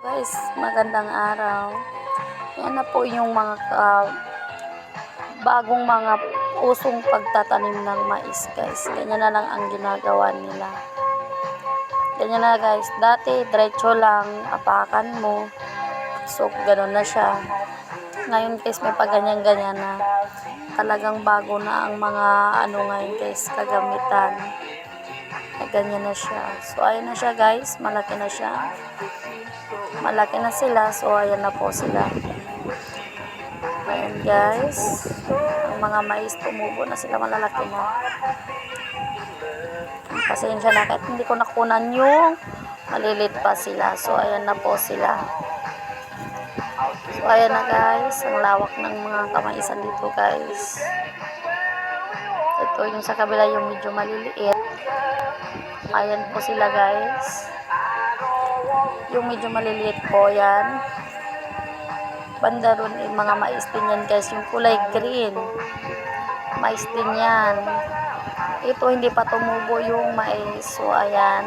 Guys, magandang araw. Yan na po yung mga bagong mga usong pagtatanim ng mais, guys. Ganyan na lang ang ginagawa nila. Ganyan na, guys. Dati, diretso lang, apakan mo. So, gano'n na siya. Ngayon, guys, may paganyan-ganyan na. Talagang bago na ang mga ngayon, guys, kagamitan. Ganyan na siya. So, ayan na siya, guys. Malaki na siya. Malaki na sila. So, ayan na po sila. Ayan, guys. Ang mga mais, tumubo na sila. Malalaki na. Pasensya na. Kahit hindi ko nakunan yung malilit pa sila. So, ayan na po sila. So, ayan na, guys. Ang lawak ng mga kamaisan dito, guys. Ito yung sa kabila, yung medyo maliliit. Ayan po sila, guys. Yung medyo maliliit po, yan. Banda ron, yung mga mais din yan, guys. Yung kulay green. Mais din yan. Ito, hindi pa tumubo yung mais. So, ayan.